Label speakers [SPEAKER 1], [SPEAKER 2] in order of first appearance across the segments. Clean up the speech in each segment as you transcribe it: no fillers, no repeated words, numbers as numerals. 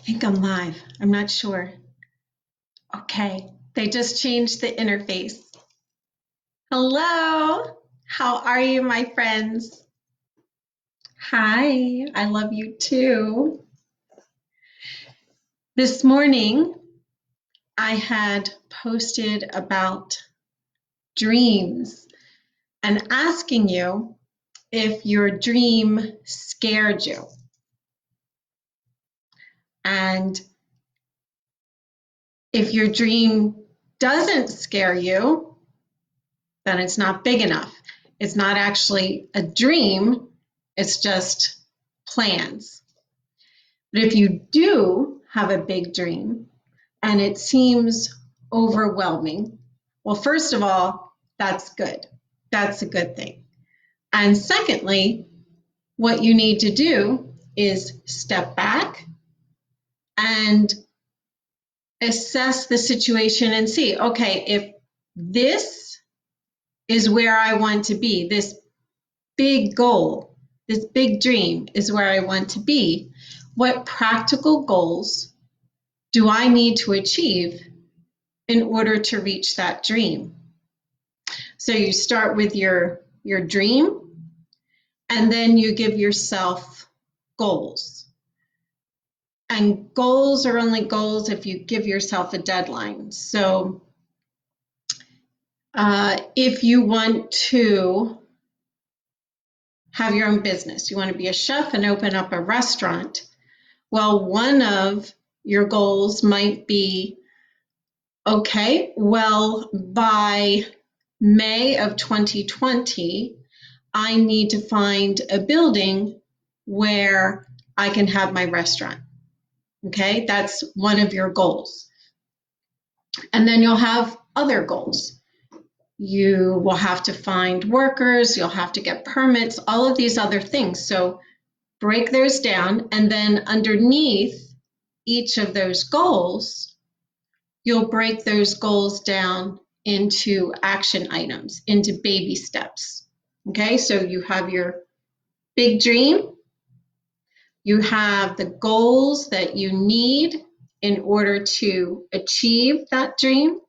[SPEAKER 1] think I'm live. I'm not sure. Okay, they just changed the interface. Hello, how are you, my friends? Hi, I love you too. This morning, I had posted about dreams and asking you if your dream scared you. And if your dream doesn't scare you, then it's not big enough. It's not actually a dream, it's just plans. But if you do have a big dream and it seems overwhelming, well, first of all, that's good. That's a good thing. And secondly, what you need to do is step back and assess the situation and see, okay, if this is where I want to be, this big goal, this big dream is where I want to be, what practical goals do I need to achieve in order to reach that dream? So you start with your dream, and then you give yourself goals. And goals are only goals if you give yourself a deadline. So if you want to have your own business, you want to be a chef and open up a restaurant, well, one of your goals might be, okay, well, by May of 2020, I need to find a building where I can have my restaurant. Okay, that's one of your goals. And then you'll have other goals. You will have to find workers, you'll have to get permits, all of these other things. So break those down, and then underneath each of those goals, you'll break those goals down into action items, into baby steps. Okay, so you have your big dream, you have the goals that you need in order to achieve that dream,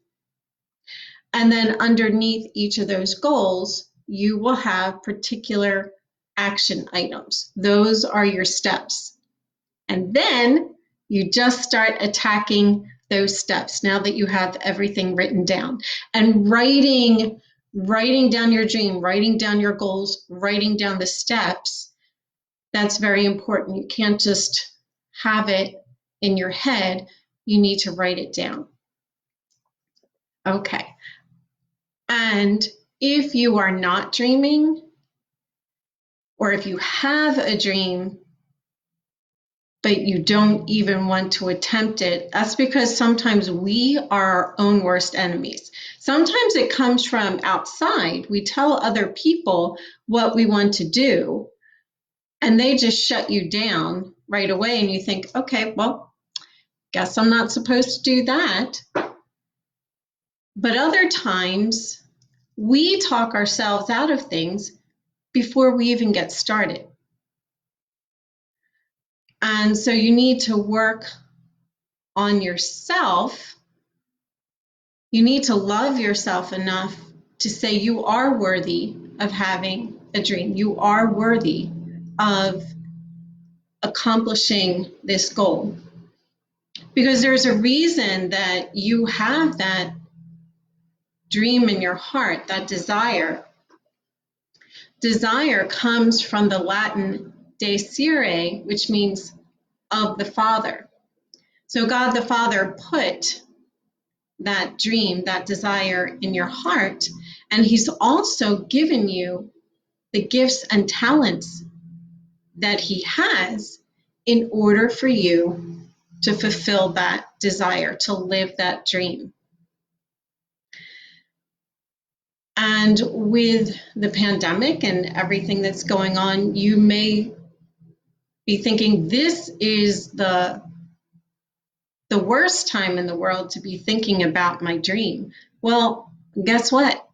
[SPEAKER 1] and then underneath each of those goals, you will have particular action items. Those are your steps. And then you just start attacking those steps now that you have everything written down. And writing down your dream, writing down your goals, writing down the steps, that's very important. You can't just have it in your head. You need to write it down. Okay. And if you are not dreaming, or if you have a dream, but you don't even want to attempt it, that's because sometimes we are our own worst enemies. Sometimes it comes from outside. We tell other people what we want to do, and they just shut you down right away, and you think, okay, well, guess I'm not supposed to do that. But other times, we talk ourselves out of things before we even get started. And so you need to work on yourself. You need to love yourself enough to say you are worthy of having a dream. You are worthy of accomplishing this goal. Because there's a reason that you have that dream in your heart, that desire. Desire comes from the Latin desire, which means of the Father. So God the Father put that dream, that desire in your heart, and He's also given you the gifts and talents that He has in order for you to fulfill that desire, to live that dream. And with the pandemic and everything that's going on, you may be thinking this is the worst time in the world to be thinking about my dream. Well, guess what?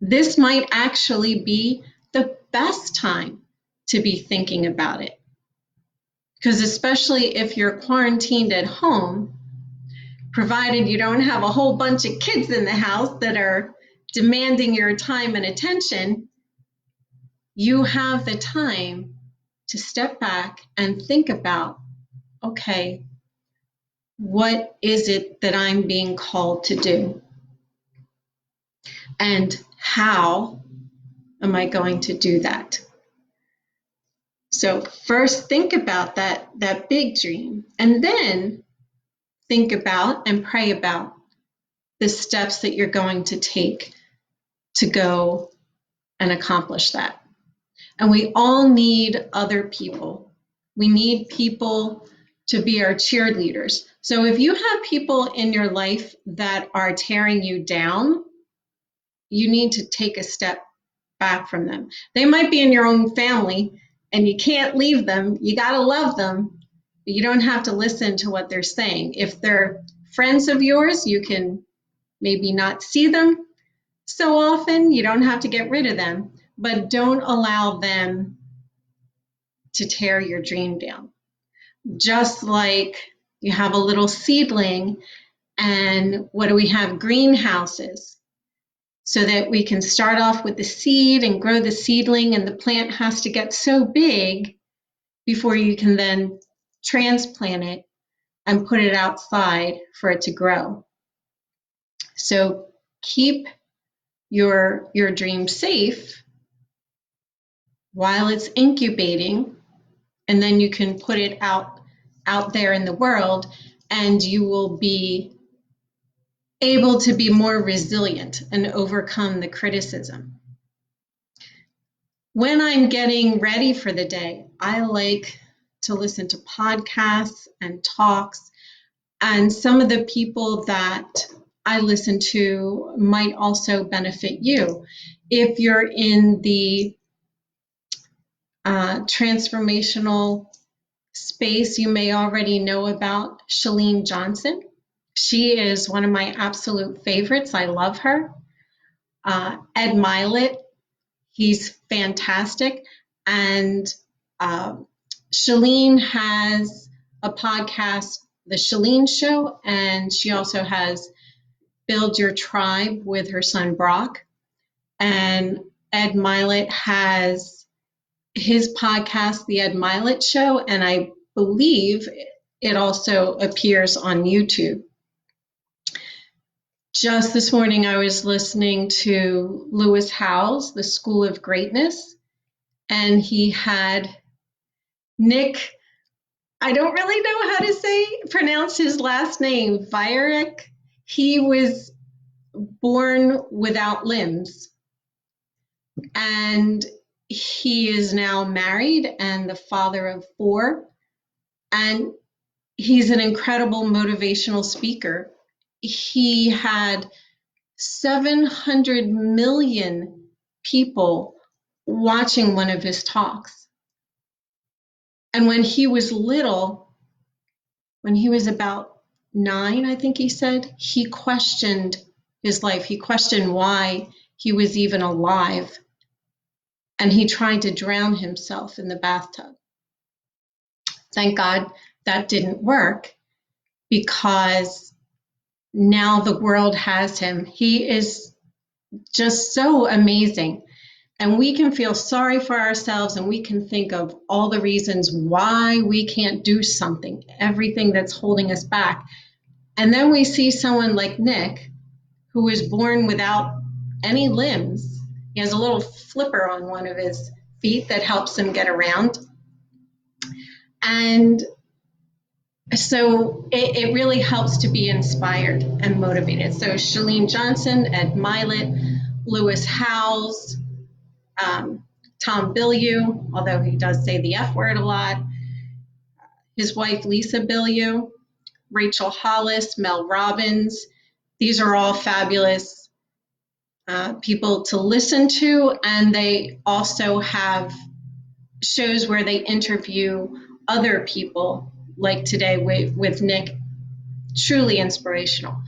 [SPEAKER 1] This might actually be the best time to be thinking about it. Because especially if you're quarantined at home, provided you don't have a whole bunch of kids in the house that are demanding your time and attention, you have the time to step back and think about, okay, what is it that I'm being called to do? And how am I going to do that? So first think about that big dream, and then think about and pray about the steps that you're going to take to go and accomplish that. And we all need other people. We need people to be our cheerleaders. So if you have people in your life that are tearing you down, you need to take a step back from them. They might be in your own family and you can't leave them. You got to love them, but you don't have to listen to what they're saying. If they're friends of yours, you can maybe not see them so often. You don't have to get rid of them, but don't allow them to tear your dream down. Just like you have a little seedling, and what do we have? Greenhouses, so that we can start off with the seed and grow the seedling, and the plant has to get so big before you can then transplant it and put it outside for it to grow. So keep your dream safe while it's incubating, and then you can put it out there in the world, and you will be able to be more resilient and overcome the criticism. When I'm getting ready for the day, I like to listen to podcasts and talks, and some of the people that I listen to might also benefit you. If you're in the transformational space, you may already know about Chalene Johnson. She is one of my absolute favorites. I love her. Ed Mylett, he's fantastic. And Chalene has a podcast, The Chalene Show, and she also has Build Your Tribe with her son Brock. And Ed Mylett has his podcast, The Ed Mylett Show, and I believe it also appears on YouTube. Just this morning, I was listening to Lewis Howes, The School of Greatness, and he had Nick, I don't really know how to pronounce his last name, Vujicic. He was born without limbs, and he is now married and the father of 4, and he's an incredible motivational speaker. He had 700 million people watching one of his talks. And when he was little, when he was about 9, I think he said, he questioned his life. He questioned why he was even alive. And he tried to drown himself in the bathtub. Thank God that didn't work, because now the world has him. He is just so amazing. And we can feel sorry for ourselves, and we can think of all the reasons why we can't do something, everything that's holding us back. And then we see someone like Nick, who was born without any limbs. He has a little flipper on one of his feet that helps him get around. And so it really helps to be inspired and motivated. So Chalene Johnson, Ed Mylett, Lewis Howes, Tom Bilyeu, although he does say the F word a lot, his wife Lisa Bilyeu, Rachel Hollis, Mel Robbins. These are all fabulous people to listen to, and they also have shows where they interview other people, like today with Nick. Truly inspirational.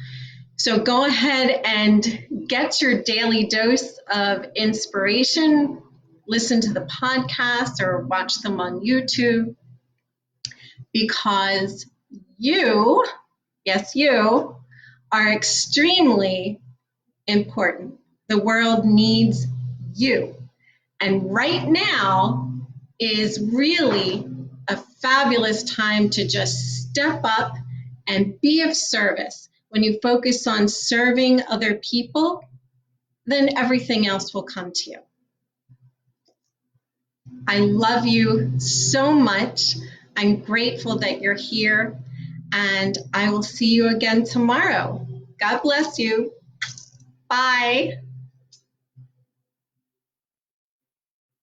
[SPEAKER 1] So go ahead and get your daily dose of inspiration. Listen to the podcast or watch them on YouTube. because you, yes, you, are extremely important. The world needs you. And right now is really a fabulous time to just step up and be of service. When you focus on serving other people, then everything else will come to you. I love you so much. I'm grateful that you're here, and I will see you again tomorrow. God bless you. Bye.